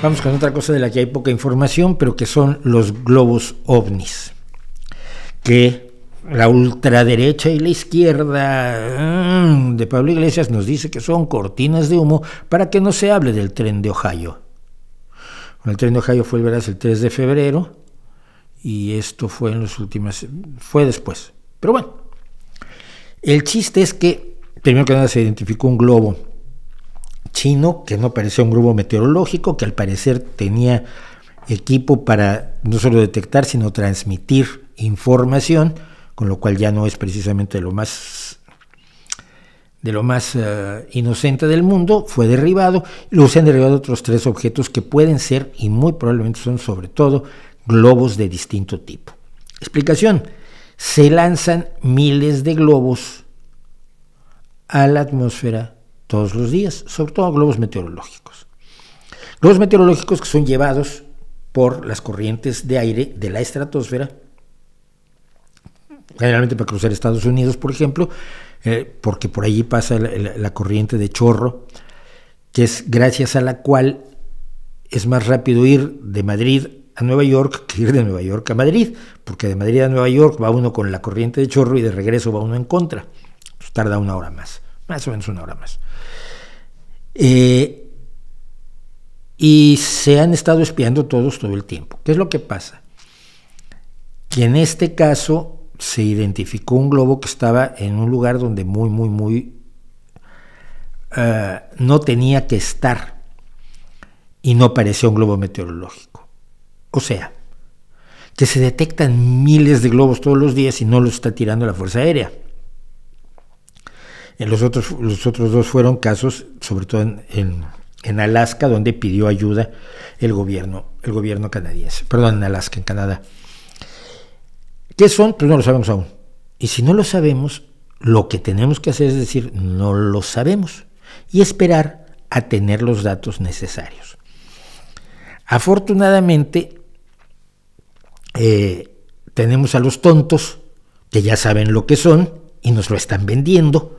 Vamos con otra cosa de la que hay poca información, pero que son los globos ovnis, que la ultraderecha y la izquierda de Pablo Iglesias nos dice que son cortinas de humo para que no se hable del tren de Ohio. El tren de Ohio fue el 3 de febrero y esto fue fue después. Pero bueno, el chiste es que primero que nada se identificó un globo chino que no parecía un globo meteorológico, que al parecer tenía equipo para no solo detectar sino transmitir información, con lo cual ya no es precisamente de lo más inocente del mundo. Fue derribado y luego se han derribado otros 3 objetos que pueden ser y muy probablemente son sobre todo globos de distinto tipo. Explicación: se lanzan miles de globos a la atmósfera todos los días, sobre todo globos meteorológicos. Globos meteorológicos que son llevados por las corrientes de aire de la estratosfera, generalmente para cruzar Estados Unidos, por ejemplo, porque por allí pasa la corriente de chorro, que es gracias a la cual es más rápido ir de Madrid a Nueva York que ir de Nueva York a Madrid, porque de Madrid a Nueva York va uno con la corriente de chorro y de regreso va uno en contra. Pues tarda 1 hora más o menos 1 hora más. Y se han estado espiando todos todo el tiempo. ¿Qué es lo que pasa? Que en este caso se identificó un globo que estaba en un lugar donde no tenía que estar y no parecía un globo meteorológico. O sea, que se detectan miles de globos todos los días y no los está tirando la Fuerza Aérea. Los otros 2 fueron casos, sobre todo en Alaska, donde pidió ayuda el gobierno canadiense. Perdón, en Alaska, en Canadá. ¿Qué son? Pues no lo sabemos aún. Y si no lo sabemos, lo que tenemos que hacer es decir, no lo sabemos, y esperar a tener los datos necesarios. Afortunadamente, tenemos a los tontos que ya saben lo que son y nos lo están vendiendo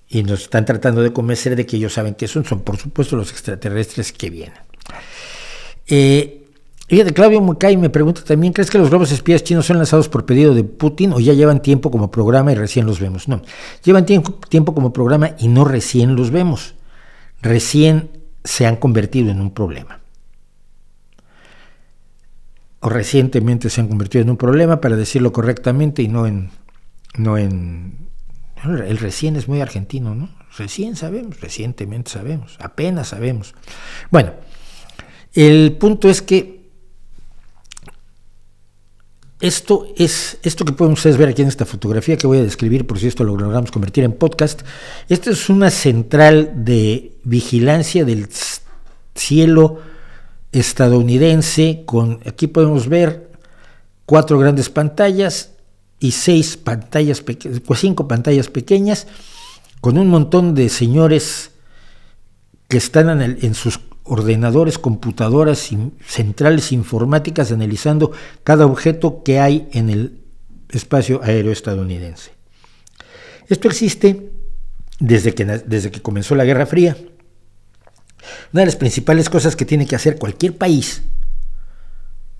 y nos están tratando de convencer de que ellos saben qué son por supuesto los extraterrestres que vienen. Fíjate, Claudio Mucay me pregunta también: ¿crees que los globos espías chinos son lanzados por pedido de Putin o ya llevan tiempo como programa y recién los vemos? No, llevan tiempo como programa y no recién los vemos, recién se han convertido en un problema. O recientemente se han convertido en un problema, para decirlo correctamente, y no en el recién es muy argentino, ¿no? Recién sabemos, recientemente sabemos, apenas sabemos. Bueno, el punto es que esto que pueden ustedes ver aquí en esta fotografía que voy a describir, por si esto lo logramos convertir en podcast. Esta es una central de vigilancia del cielo estadounidense, aquí podemos ver 4 grandes pantallas y 5 pantallas pequeñas, con un montón de señores que están en sus ordenadores, computadoras y centrales informáticas analizando cada objeto que hay en el espacio aéreo estadounidense. Esto existe desde que comenzó la Guerra Fría. Una de las principales cosas que tiene que hacer cualquier país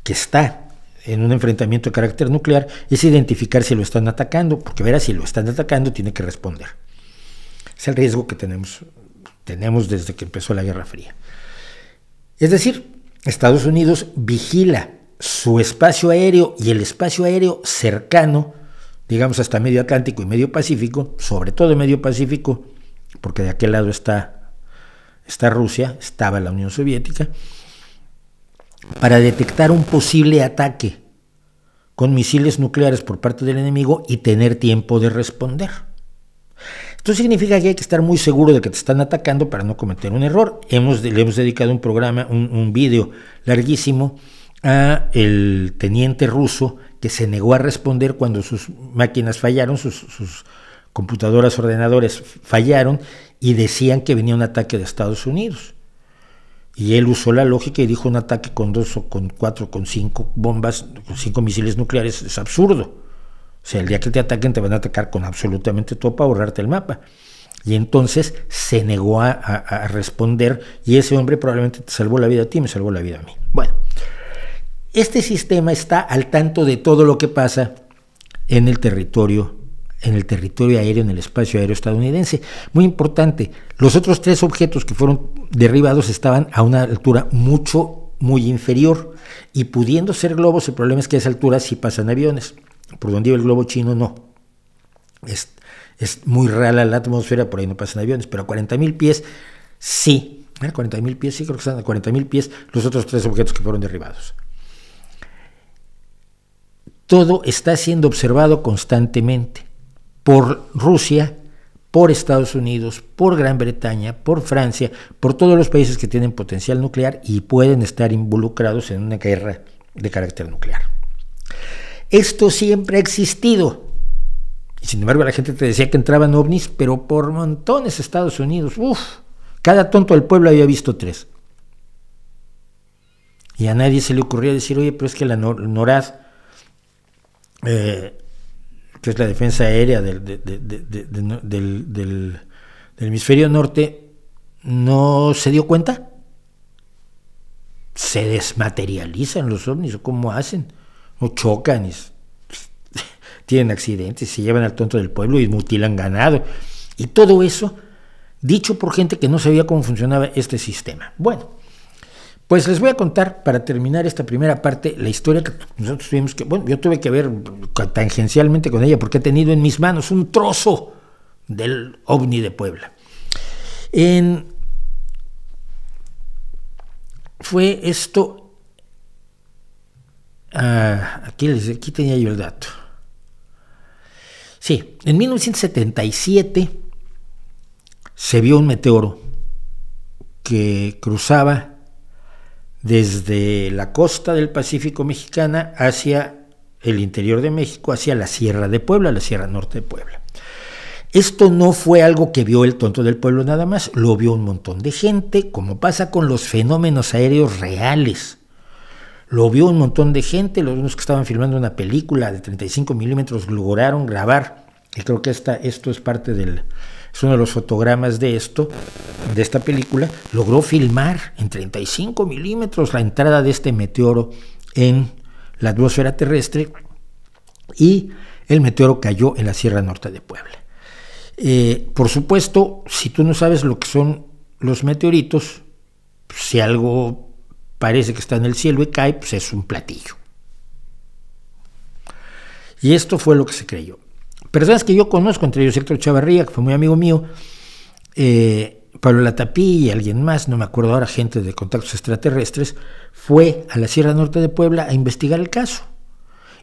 que está en un enfrentamiento de carácter nuclear es identificar si lo están atacando, porque verá, si lo están atacando tiene que responder. Es el riesgo que tenemos desde que empezó la Guerra Fría. Es decir, Estados Unidos vigila su espacio aéreo y el espacio aéreo cercano, digamos hasta medio Atlántico y medio Pacífico, sobre todo medio Pacífico, porque de aquel lado está Rusia, estaba la Unión Soviética, para detectar un posible ataque con misiles nucleares por parte del enemigo y tener tiempo de responder. Esto significa que hay que estar muy seguro de que te están atacando para no cometer un error. Le hemos dedicado un programa, un video larguísimo a el teniente ruso que se negó a responder cuando sus máquinas fallaron, sus computadoras, ordenadores fallaron y decían que venía un ataque de Estados Unidos. Y él usó la lógica y dijo: un ataque con 2 o con 4, con 5 bombas, con 5 misiles nucleares es absurdo. O sea, el día que te ataquen te van a atacar con absolutamente todo para borrarte el mapa. Y entonces se negó a responder, y ese hombre probablemente te salvó la vida a ti, me salvó la vida a mí. Bueno, este sistema está al tanto de todo lo que pasa en el territorio aéreo, en el espacio aéreo estadounidense. Muy importante, los otros 3 objetos que fueron derribados estaban a una altura muy inferior, y pudiendo ser globos, el problema es que a esa altura sí pasan aviones. Por donde iba el globo chino, no. Es muy rara la atmósfera, por ahí no pasan aviones, pero a 40,000 pies sí. A 40,000 pies, sí, creo que están a 40,000 pies los otros 3 objetos que fueron derribados. Todo está siendo observado constantemente por Rusia, por Estados Unidos, por Gran Bretaña, por Francia, por todos los países que tienen potencial nuclear y pueden estar involucrados en una guerra de carácter nuclear. Esto siempre ha existido. Y sin embargo la gente te decía que entraban ovnis, pero por montones Estados Unidos. Cada tonto del pueblo había visto 3. Y a nadie se le ocurría decir, oye, pero es que la NORAD, que es la defensa aérea del hemisferio norte, no se dio cuenta. Se desmaterializan los ovnis, o cómo hacen, o chocan y tienen accidentes, se llevan al tonto del pueblo y mutilan ganado, y todo eso dicho por gente que no sabía cómo funcionaba este sistema. Bueno, pues les voy a contar, para terminar esta primera parte, la historia que nosotros tuvimos que, bueno, yo tuve que ver tangencialmente con ella, porque he tenido en mis manos un trozo del ovni de Puebla. Fue esto, aquí tenía yo el dato. Sí, en 1977 se vio un meteoro que cruzaba desde la costa del Pacífico mexicana hacia el interior de México, hacia la Sierra de Puebla, la Sierra Norte de Puebla. Esto no fue algo que vio el tonto del pueblo nada más, lo vio un montón de gente, como pasa con los fenómenos aéreos reales. Lo vio un montón de gente, los que estaban filmando una película de 35 milímetros lograron grabar, y creo que esto es parte es uno de los fotogramas de esta película, logró filmar en 35 milímetros la entrada de este meteoro en la atmósfera terrestre, y el meteoro cayó en la Sierra Norte de Puebla. Por supuesto, si tú no sabes lo que son los meteoritos, si algo parece que está en el cielo y cae, pues es un platillo. Y esto fue lo que se creyó. Personas que yo conozco, entre ellos Héctor Chavarría, que fue muy amigo mío, Pablo Latapí y alguien más, no me acuerdo ahora, gente de Contactos Extraterrestres, fue a la Sierra Norte de Puebla a investigar el caso,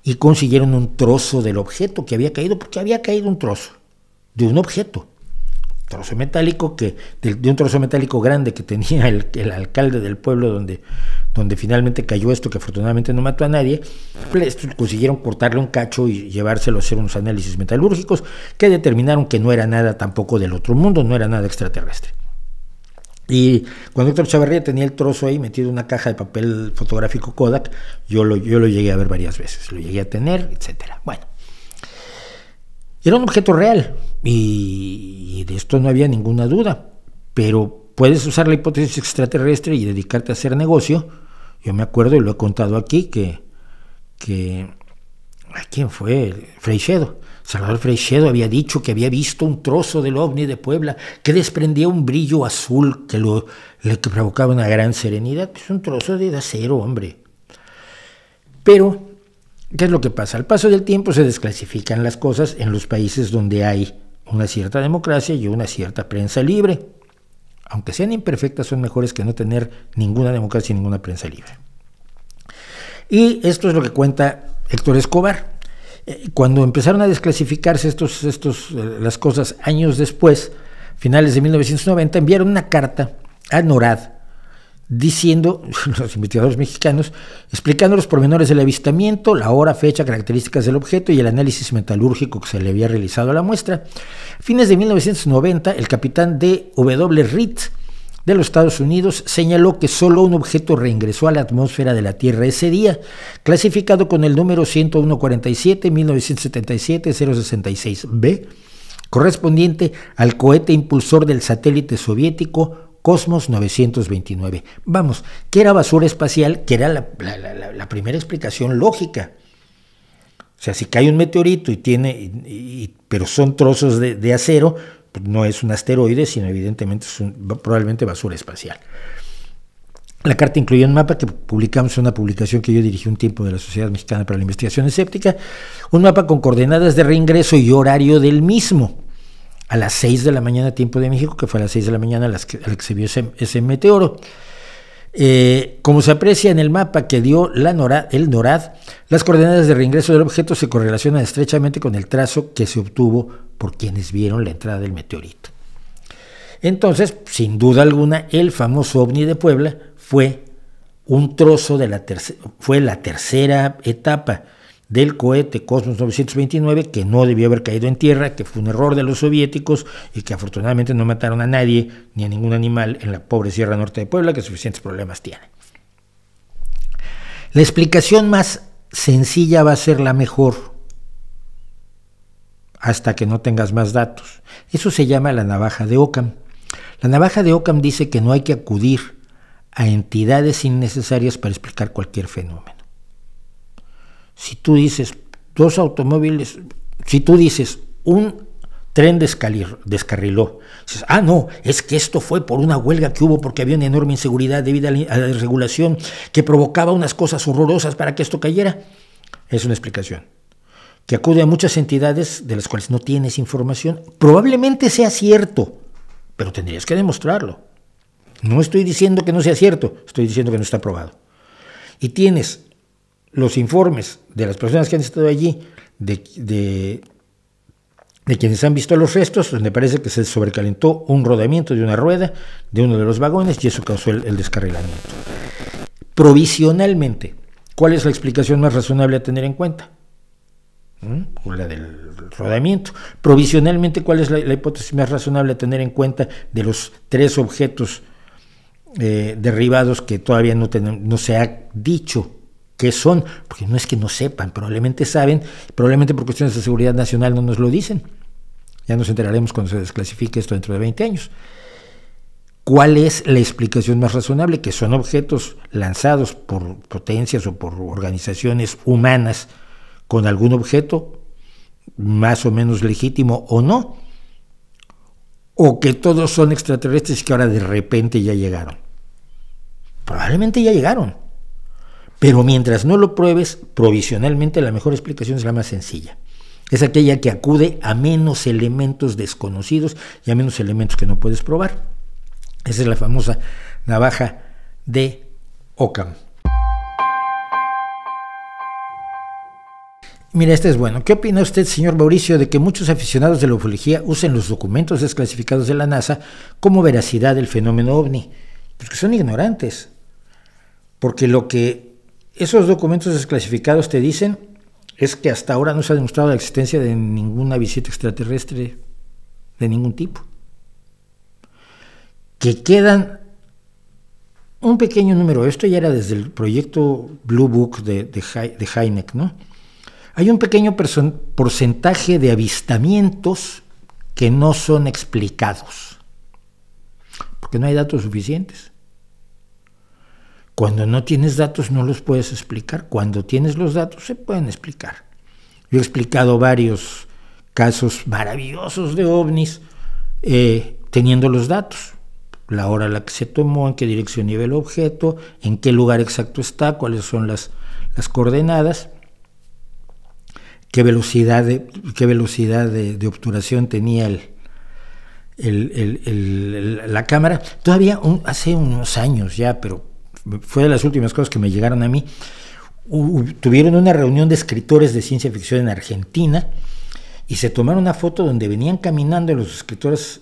y consiguieron un trozo del objeto que había caído, porque había caído un trozo de un objeto, trozo metálico de un trozo metálico grande que tenía el alcalde del pueblo donde finalmente cayó esto, que afortunadamente no mató a nadie. Consiguieron cortarle un cacho y llevárselo a hacer unos análisis metalúrgicos que determinaron que no era nada tampoco del otro mundo, no era nada extraterrestre. Y cuando Héctor Chavarría tenía el trozo ahí metido en una caja de papel fotográfico Kodak, yo lo llegué a ver varias veces, lo llegué a tener, etcétera. Bueno, era un objeto real y de esto no había ninguna duda, pero puedes usar la hipótesis extraterrestre y dedicarte a hacer negocio. Yo me acuerdo, y lo he contado aquí, que ¿quién fue? Freixedo. Salvador Freixedo había dicho que había visto un trozo del ovni de Puebla que desprendía un brillo azul que provocaba una gran serenidad. Es un trozo de acero, hombre. Pero ¿qué es lo que pasa? Al paso del tiempo se desclasifican las cosas en los países donde hay una cierta democracia y una cierta prensa libre. Aunque sean imperfectas, son mejores que no tener ninguna democracia y ninguna prensa libre. Y esto es lo que cuenta Héctor Escobar. Cuando empezaron a desclasificarse las cosas años después, finales de 1990, enviaron una carta a NORAD diciendo, los investigadores mexicanos, explicando los pormenores del avistamiento, la hora, fecha, características del objeto y el análisis metalúrgico que se le había realizado a la muestra. A fines de 1990, el capitán D.W. Reed de los Estados Unidos señaló que solo un objeto reingresó a la atmósfera de la Tierra ese día, clasificado con el número 10147-1977-066b, correspondiente al cohete impulsor del satélite soviético Cosmos 929. Vamos, que era basura espacial, que era la primera explicación lógica. O sea, si cae un meteorito pero son trozos de acero, pues no es un asteroide, sino evidentemente es probablemente basura espacial. La carta incluía un mapa que publicamos en una publicación que yo dirigí un tiempo de la Sociedad Mexicana para la Investigación Escéptica, un mapa con coordenadas de reingreso y horario del mismo, a las 6 de la mañana tiempo de México, que fue a las 6 de la mañana a la que se vio ese meteoro. Como se aprecia en el mapa que dio el NORAD, las coordenadas de reingreso del objeto se correlacionan estrechamente con el trazo que se obtuvo por quienes vieron la entrada del meteorito. Entonces, sin duda alguna, el famoso OVNI de Puebla fue un trozo fue la tercera etapa del cohete Cosmos 929, que no debió haber caído en tierra, que fue un error de los soviéticos y que afortunadamente no mataron a nadie ni a ningún animal en la pobre Sierra Norte de Puebla, que suficientes problemas tiene. La explicación más sencilla va a ser la mejor, hasta que no tengas más datos. Eso se llama la navaja de Occam. La navaja de Occam dice que no hay que acudir a entidades innecesarias para explicar cualquier fenómeno. Si tú dices dos automóviles, si tú dices un tren descarriló, dices, no, es que esto fue por una huelga que hubo porque había una enorme inseguridad debido a la desregulación que provocaba unas cosas horrorosas para que esto cayera, es una explicación que acude a muchas entidades de las cuales no tienes información. Probablemente sea cierto, pero tendrías que demostrarlo. No estoy diciendo que no sea cierto, estoy diciendo que no está probado. Y tienes los informes de las personas que han estado allí, de quienes han visto los restos, donde parece que se sobrecalentó un rodamiento de una rueda de uno de los vagones y eso causó el descarrilamiento. Provisionalmente, ¿cuál es la explicación más razonable a tener en cuenta? La del rodamiento. Provisionalmente, ¿cuál es la hipótesis más razonable a tener en cuenta de los 3 objetos derribados que todavía no se ha dicho qué son? Porque no es que no sepan, probablemente saben, probablemente por cuestiones de seguridad nacional no nos lo dicen. Ya nos enteraremos cuando se desclasifique esto dentro de 20 años. ¿Cuál es la explicación más razonable? Que son objetos lanzados por potencias o por organizaciones humanas con algún objeto más o menos legítimo o no, o que todos son extraterrestres y que ahora de repente ya llegaron. Probablemente ya llegaron, pero mientras no lo pruebes, provisionalmente la mejor explicación es la más sencilla. Es aquella que acude a menos elementos desconocidos y a menos elementos que no puedes probar. Esa es la famosa navaja de Occam. Mira, este es bueno. ¿Qué opina usted, señor Mauricio, de que muchos aficionados de la ufología usen los documentos desclasificados de la NASA como veracidad del fenómeno OVNI? Pues que son ignorantes. Porque lo que esos documentos desclasificados te dicen es que hasta ahora no se ha demostrado la existencia de ninguna visita extraterrestre de ningún tipo. Que quedan un pequeño número, esto ya era desde el proyecto Blue Book de Hynek, ¿no? Hay un pequeño porcentaje de avistamientos que no son explicados, porque no hay datos suficientes. Cuando no tienes datos no los puedes explicar, cuando tienes los datos se pueden explicar. Yo he explicado varios casos maravillosos de ovnis teniendo los datos. La hora a la que se tomó, en qué dirección iba el objeto, en qué lugar exacto está, cuáles son las coordenadas, qué velocidad de obturación tenía la cámara. Todavía hace unos años ya, pero fue de las últimas cosas que me llegaron a mí, tuvieron una reunión de escritores de ciencia ficción en Argentina y se tomaron una foto donde venían caminando los escritores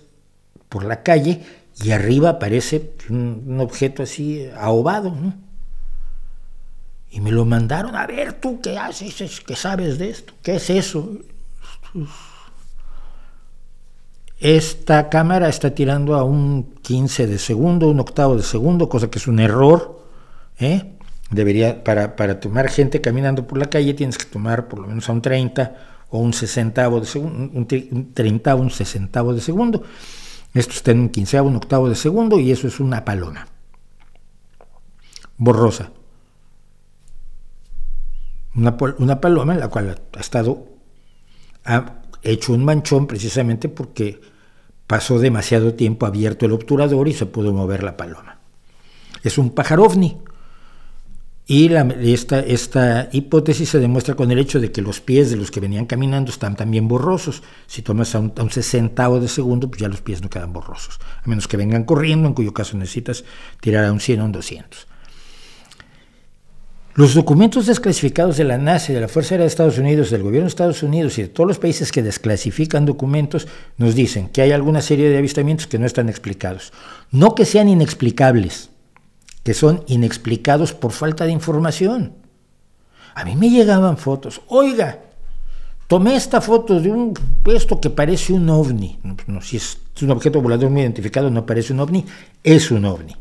por la calle y arriba aparece un objeto así ahobado, ¿no? Y me lo mandaron. A ver, ¿tú qué haces? ¿Qué sabes de esto? ¿Qué es eso? Esta cámara está tirando a un 15 de segundo, un octavo de segundo, cosa que es un error, Debería, para tomar gente caminando por la calle tienes que tomar por lo menos a un 30 o un sesentavo de segundo, un treintavo, un sesentavo de segundo. Esto está en un quinceavo, un octavo de segundo, y eso es una paloma borrosa. Una paloma en la cual ha hecho un manchón precisamente porque pasó demasiado tiempo abierto el obturador y se pudo mover la paloma. Es un pájaro ovni. Y esta hipótesis se demuestra con el hecho de que los pies de los que venían caminando están también borrosos. Si tomas a un sesentavo de segundo, pues ya los pies no quedan borrosos, a menos que vengan corriendo, en cuyo caso necesitas tirar a un 100 o un 200. Los documentos desclasificados de la NASA, de la Fuerza Aérea de Estados Unidos, del gobierno de Estados Unidos y de todos los países que desclasifican documentos nos dicen que hay alguna serie de avistamientos que no están explicados. No que sean inexplicables, que son inexplicados por falta de información. A mí me llegaban fotos. Oiga, tomé esta foto de esto que parece un ovni. No, si es un objeto volador no identificado, no parece un ovni, es un ovni.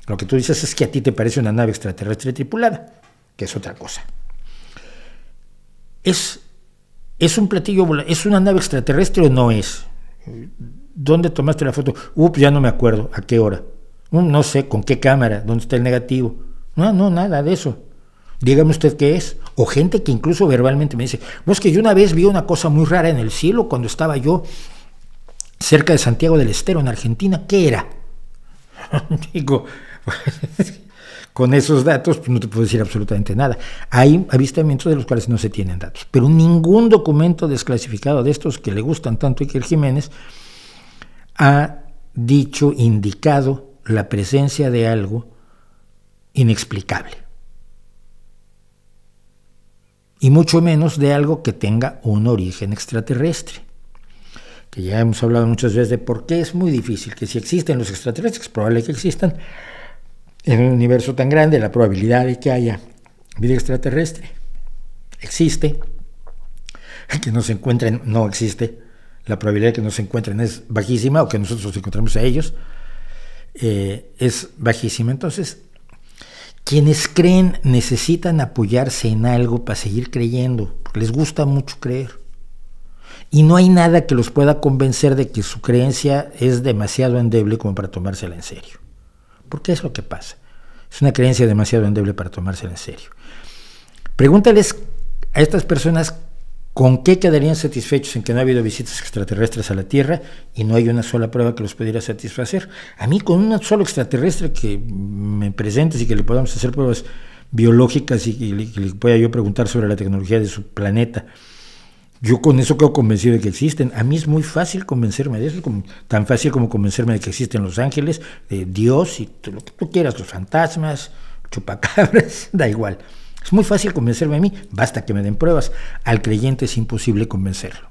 Lo que tú dices es que a ti te parece una nave extraterrestre tripulada, que es otra cosa. ¿Es un platillo volador? ¿Es una nave extraterrestre o no es? ¿Dónde tomaste la foto? Ya no me acuerdo. ¿A qué hora? No sé, ¿con qué cámara? ¿Dónde está el negativo? No, nada de eso. Dígame usted qué es. O gente que incluso verbalmente me dice, es que yo una vez vi una cosa muy rara en el cielo cuando estaba yo cerca de Santiago del Estero, en Argentina. ¿Qué era? Digo, con esos datos pues no te puedo decir absolutamente nada. Hay avistamientos de los cuales no se tienen datos, pero ningún documento desclasificado de estos que le gustan tanto a Iker Jiménez ha indicado la presencia de algo inexplicable, y mucho menos de algo que tenga un origen extraterrestre, que ya hemos hablado muchas veces de por qué es muy difícil, que si existen los extraterrestres, es probable que existan en un universo tan grande, la probabilidad de que haya vida extraterrestre existe, que no se encuentren no existe, la probabilidad de que nos encuentren es bajísima, o que nosotros nos encontremos a ellos es bajísima. Entonces, quienes creen necesitan apoyarse en algo para seguir creyendo, porque les gusta mucho creer, y no hay nada que los pueda convencer de que su creencia es demasiado endeble como para tomársela en serio, porque es lo que pasa, es una creencia demasiado endeble para tomársela en serio. Pregúntales a estas personas con qué quedarían satisfechos en que no ha habido visitas extraterrestres a la Tierra y no hay una sola prueba que los pudiera satisfacer. A mí, con un solo extraterrestre que me presentes y que le podamos hacer pruebas biológicas y que le pueda yo preguntar sobre la tecnología de su planeta, yo con eso quedo convencido de que existen. A mí es muy fácil convencerme de eso, tan fácil como convencerme de que existen los ángeles, Dios y lo que tú quieras, los fantasmas, chupacabras, da igual. Es muy fácil convencerme a mí, basta que me den pruebas. Al creyente es imposible convencerlo.